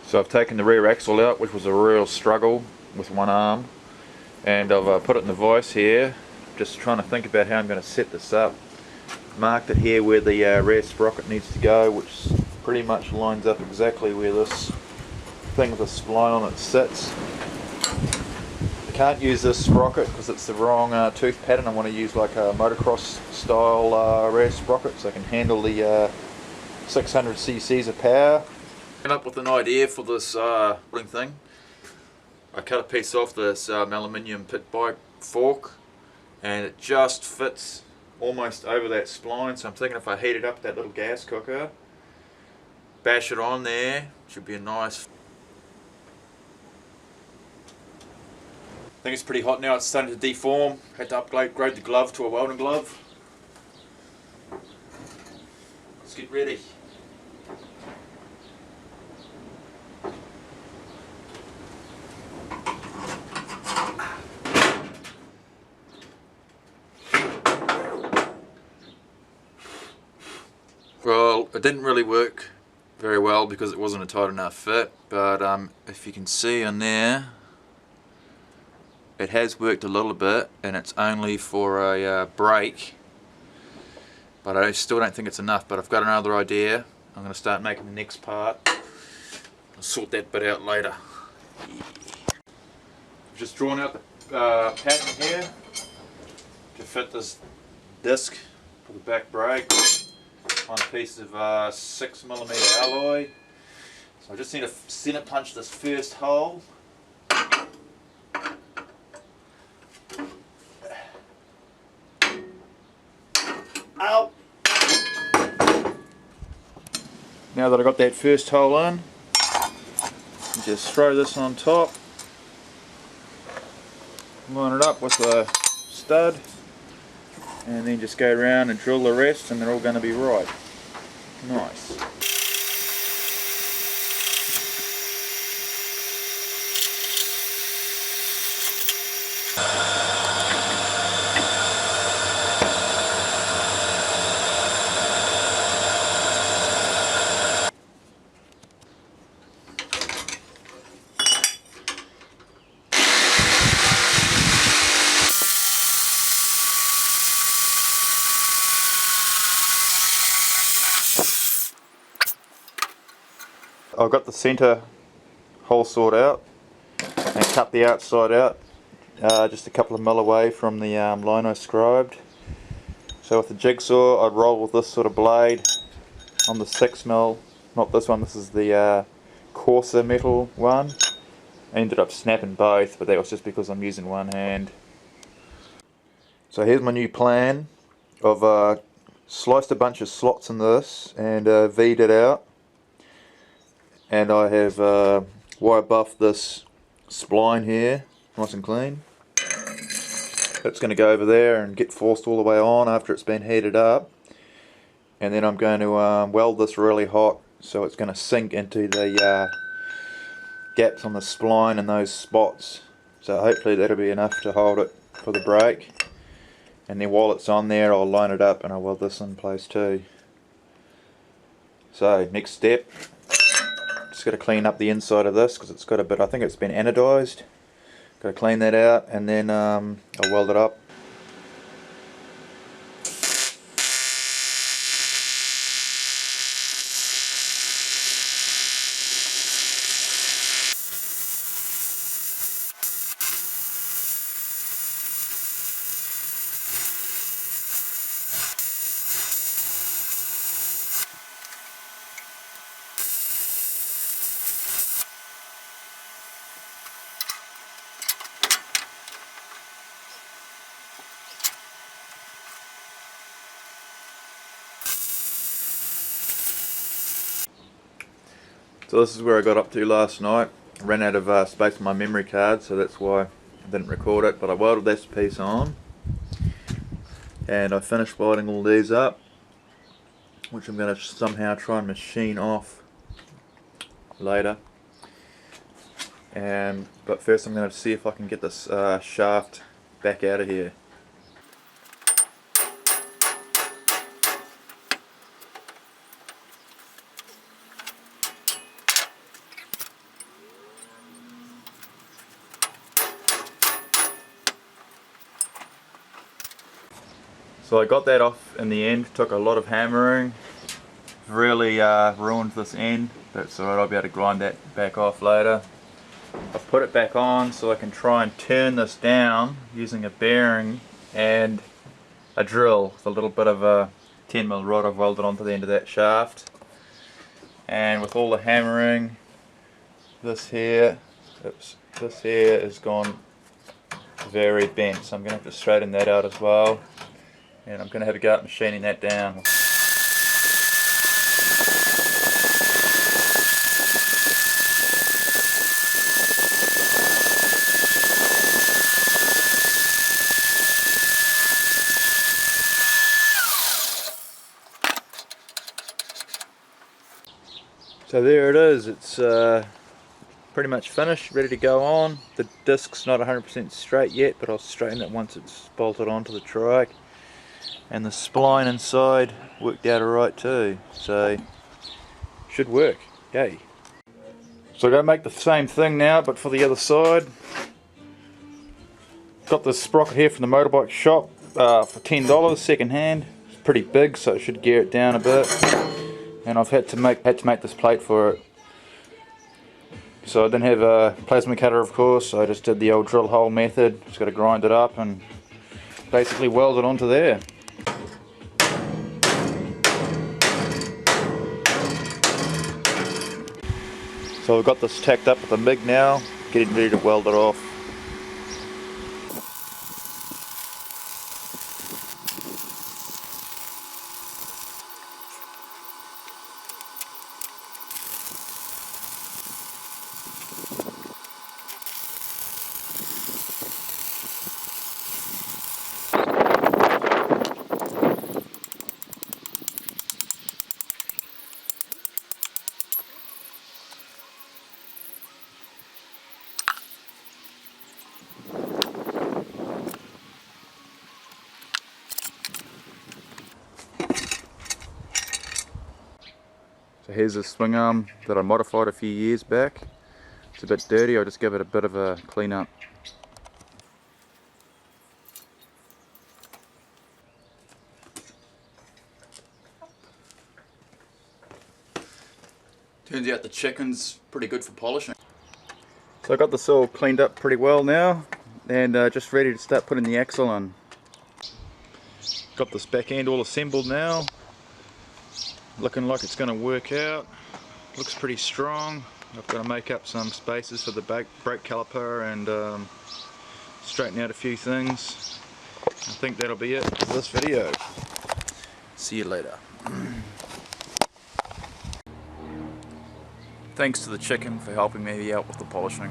So I've taken the rear axle out, which was a real struggle with one arm, and I've put it in the vise here, just trying to think about how I'm going to set this up. Marked it here where the rear sprocket needs to go, which pretty much lines up exactly where this thing with the spline on it sits. I can't use this sprocket because it's the wrong tooth pattern. I want to use like a motocross style rear sprocket so I can handle the 600 cc's of power. Came up with an idea for this welding thing. I cut a piece off this aluminium pit bike fork, and it just fits almost over that spline. So I'm thinking if I heat it up with that little gas cooker, bash it on there, should be a nice. I think it's pretty hot now. It's starting to deform. Had to upgrade the glove to a welding glove. Let's get ready. Well, it didn't really work very well because it wasn't a tight enough fit, but if you can see on there, it has worked a little bit, and it's only for a brake, but I still don't think it's enough. But I've got another idea. I'm going to start making the next part. I'll sort that bit out later. I've just drawn out the pattern here to fit this disc for the back brake. One piece of 6mm alloy. So I just need to center punch this first hole. Ow! Now that I got that first hole in, just throw this on top, line it up with the stud, and then just go around and drill the rest, and they're all going to be right. Nice. I've got the centre hole sawed out and cut the outside out just a couple of mil away from the line I scribed. So with the jigsaw I'd roll with this sort of blade on the 6mm, not this one, this is the coarser metal one. I ended up snapping both, but that was just because I'm using one hand. So here's my new plan. I've sliced a bunch of slots in this and V'd it out. And I have wire buffed this spline here, nice and clean. It's going to go over there and get forced all the way on after it's been heated up. And then I'm going to weld this really hot so it's going to sink into the gaps on the spline and those spots. So hopefully that'll be enough to hold it for the brake. And then while it's on there, I'll line it up and I'll weld this in place too. So next step. Just got to clean up the inside of this because it's got a bit, I think it's been anodized. Got to clean that out, and then I'll weld it up. So this is where I got up to last night. I ran out of space on my memory card, so that's why I didn't record it, but I welded this piece on and I finished welding all these up, which I'm going to somehow try and machine off later. But first I'm going to see if I can get this shaft back out of here. So I got that off in the end, took a lot of hammering, really ruined this end, but it's alright, I'll be able to grind that back off later. I've put it back on so I can try and turn this down using a bearing and a drill with a little bit of a 10mm rod I've welded onto the end of that shaft. And with all the hammering, this here has gone very bent, so I'm going to have to straighten that out as well, and I'm going to have to go out machining that down. So there it is, it's pretty much finished, ready to go on. The disc's not 100% straight yet, but I'll straighten it once it's bolted onto the trike. And the spline inside worked out alright too, so should work, yay. So I'm going to make the same thing now, but for the other side. Got this sprocket here from the motorbike shop for $10 second hand. It's pretty big, so it should gear it down a bit. And I've had to make this plate for it. So I didn't have a plasma cutter, of course, so I just did the old drill hole method. Just got to grind it up and basically weld it onto there. So I've got this tacked up with a MIG now, getting ready to weld it off. So here's a swing arm that I modified a few years back. It's a bit dirty, I'll just give it a bit of a clean up. Turns out the chicken's pretty good for polishing. So I got this all cleaned up pretty well now, and just ready to start putting the axle on. Got this back end all assembled now. Looking like it's going to work out. Looks pretty strong. I've got to make up some spaces for the brake caliper and straighten out a few things. I think that'll be it for this video. See you later. Thanks to the chicken for helping me out with the polishing.